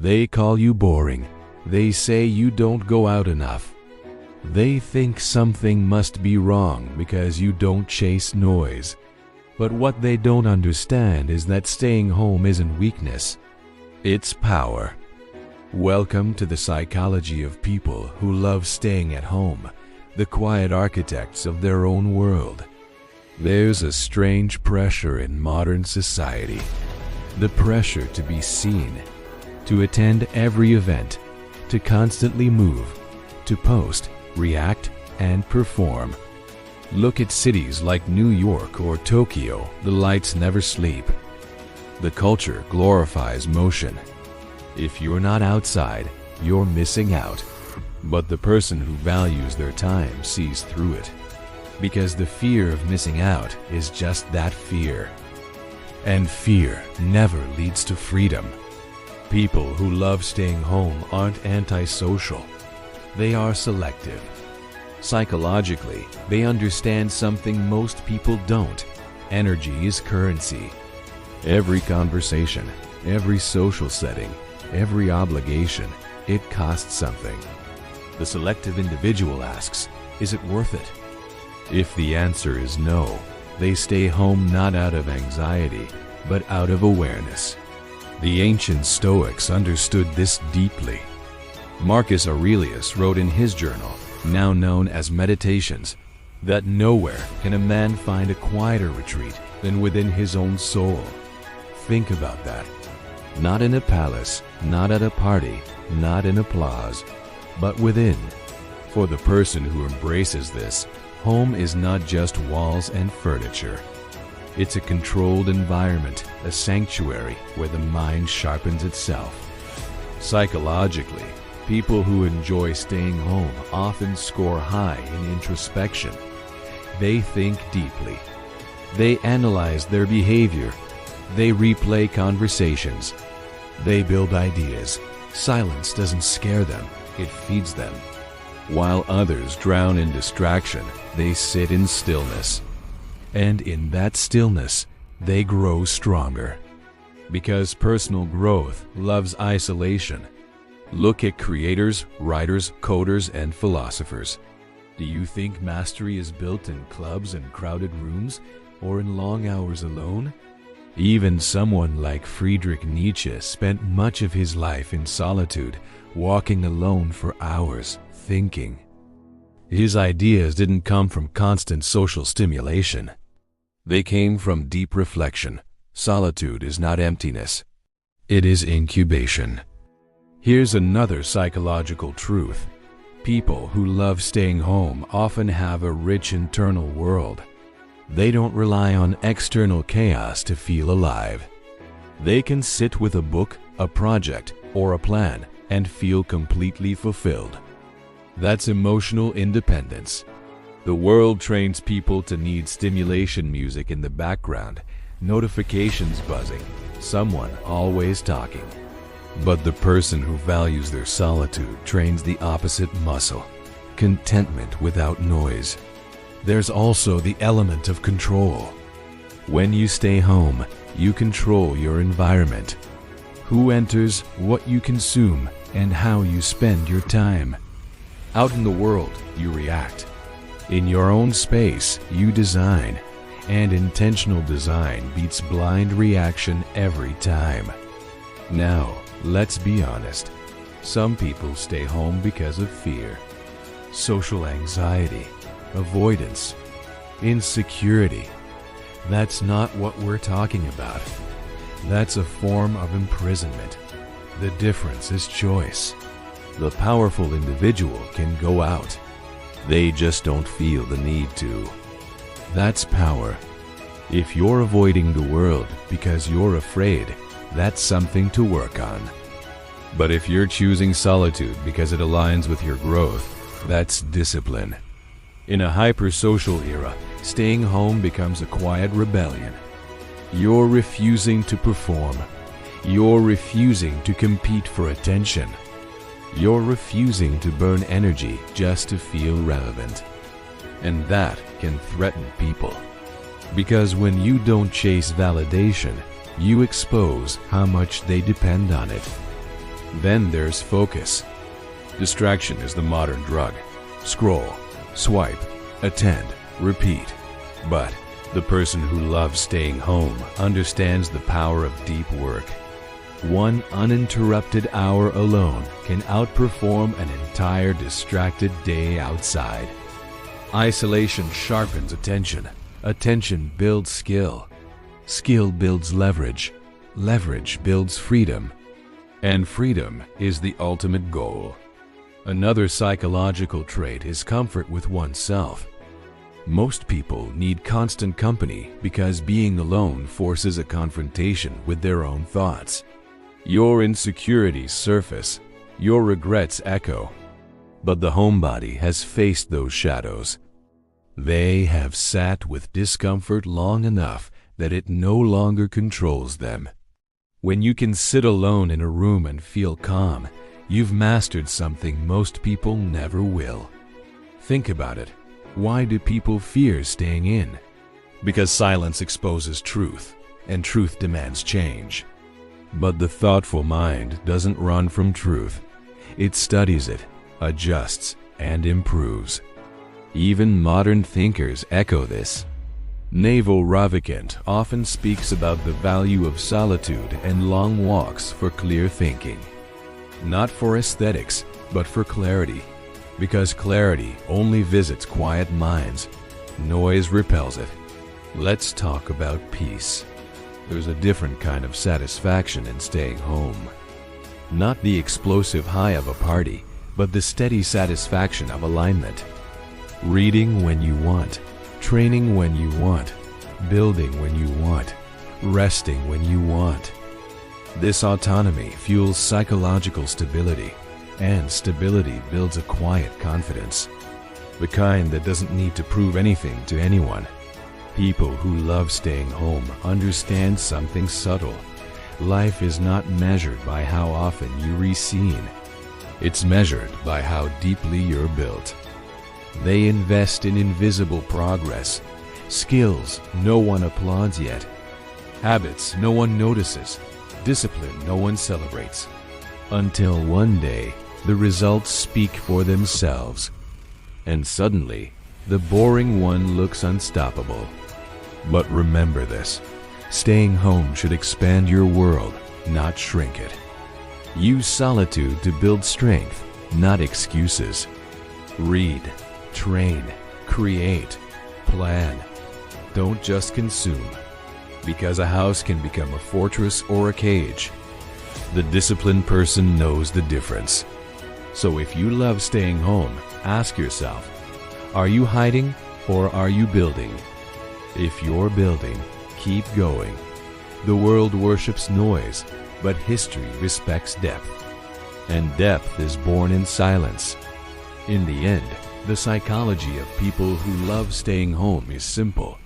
They call you boring. They say you don't go out enough. They think something must be wrong because you don't chase noise. But what they don't understand is that staying home isn't weakness. It's power. Welcome to the psychology of people who love staying at home, the quiet architects of their own world. There's a strange pressure in modern society. The pressure to be seen, to attend every event, to constantly move, to post, react, and perform. Look at cities like New York or Tokyo. The lights never sleep. The culture glorifies motion. If you're not outside, you're missing out. But the person who values their time sees through it. Because the fear of missing out is just that, fear. And fear never leads to freedom. People who love staying home aren't antisocial. They are selective. Psychologically, they understand something most people don't. Energy is currency. Every conversation, every social setting, every obligation, it costs something. The selective individual asks, is it worth it? If the answer is no, they stay home not out of anxiety, but out of awareness. The ancient Stoics understood this deeply. Marcus Aurelius wrote in his journal, now known as Meditations, that nowhere can a man find a quieter retreat than within his own soul. Think about that. Not in a palace, not at a party, not in applause, but within. For the person who embraces this, home is not just walls and furniture. It's a controlled environment, a sanctuary where the mind sharpens itself. Psychologically, people who enjoy staying home often score high in introspection. They think deeply. They analyze their behavior. They replay conversations. They build ideas. Silence doesn't scare them, it feeds them. While others drown in distraction, they sit in stillness. And in that stillness, they grow stronger. Because personal growth loves isolation. Look at creators, writers, coders, and philosophers. Do you think mastery is built in clubs and crowded rooms, or in long hours alone? Even someone like Friedrich Nietzsche spent much of his life in solitude, walking alone for hours, thinking. His ideas didn't come from constant social stimulation. They came from deep reflection. Solitude is not emptiness. It is incubation. Here's another psychological truth. People who love staying home often have a rich internal world. They don't rely on external chaos to feel alive. They can sit with a book, a project, or a plan and feel completely fulfilled. That's emotional independence. The world trains people to need stimulation music in the background, notifications buzzing, someone always talking. But the person who values their solitude trains the opposite muscle, contentment without noise. There's also the element of control. When you stay home, you control your environment. Who enters, what you consume, and how you spend your time. Out in the world, you react. In your own space, you design. And intentional design beats blind reaction every time. Now, let's be honest. Some people stay home because of fear. Social anxiety, avoidance, insecurity. That's not what we're talking about. That's a form of imprisonment. The difference is choice. The powerful individual can go out. They just don't feel the need to. That's power. If you're avoiding the world because you're afraid, that's something to work on. But if you're choosing solitude because it aligns with your growth, that's discipline. In a hyper-social era, staying home becomes a quiet rebellion. You're refusing to perform. You're refusing to compete for attention. You're refusing to burn energy just to feel relevant. And that can threaten people. Because when you don't chase validation, you expose how much they depend on it. Then there's focus. Distraction is the modern drug. Scroll, swipe, attend, repeat. But the person who loves staying home understands the power of deep work. One uninterrupted hour alone can outperform an entire distracted day outside. Isolation sharpens attention. Attention builds skill. Skill builds leverage. Leverage builds freedom. And freedom is the ultimate goal. Another psychological trait is comfort with oneself. Most people need constant company because being alone forces a confrontation with their own thoughts. Your insecurities surface, your regrets echo. But the homebody has faced those shadows. They have sat with discomfort long enough that it no longer controls them. When you can sit alone in a room and feel calm, you've mastered something most people never will. Think about it. Why do people fear staying in? Because silence exposes truth, and truth demands change. But the thoughtful mind doesn't run from truth. It studies it, adjusts, and improves. Even modern thinkers echo this. Naval Ravikant often speaks about the value of solitude and long walks for clear thinking. Not for aesthetics, but for clarity. Because clarity only visits quiet minds. Noise repels it. Let's talk about peace. There's a different kind of satisfaction in staying home. Not the explosive high of a party, but the steady satisfaction of alignment. Reading when you want, training when you want, building when you want, resting when you want. This autonomy fuels psychological stability, and stability builds a quiet confidence. The kind that doesn't need to prove anything to anyone. People who love staying home understand something subtle. Life is not measured by how often you recede. It's measured by how deeply you're built. They invest in invisible progress, skills no one applauds yet, habits no one notices, discipline no one celebrates. Until one day, the results speak for themselves. And suddenly, the boring one looks unstoppable. But remember this, staying home should expand your world, not shrink it. Use solitude to build strength, not excuses. Read, train, create, plan. Don't just consume, because a house can become a fortress or a cage. The disciplined person knows the difference. So if you love staying home, ask yourself, are you hiding or are you building? If you're building, keep going. The world worships noise, but history respects depth. And depth is born in silence. In the end, the psychology of people who love staying home is simple.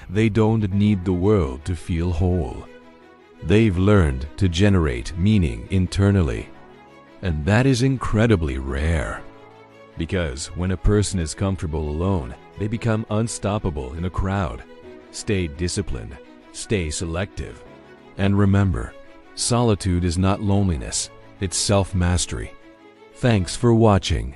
They don't need the world to feel whole. They've learned to generate meaning internally. And that is incredibly rare. Because when a person is comfortable alone, they become unstoppable in a crowd. Stay disciplined, stay selective. And remember, solitude is not loneliness, it's self-mastery. Thanks for watching.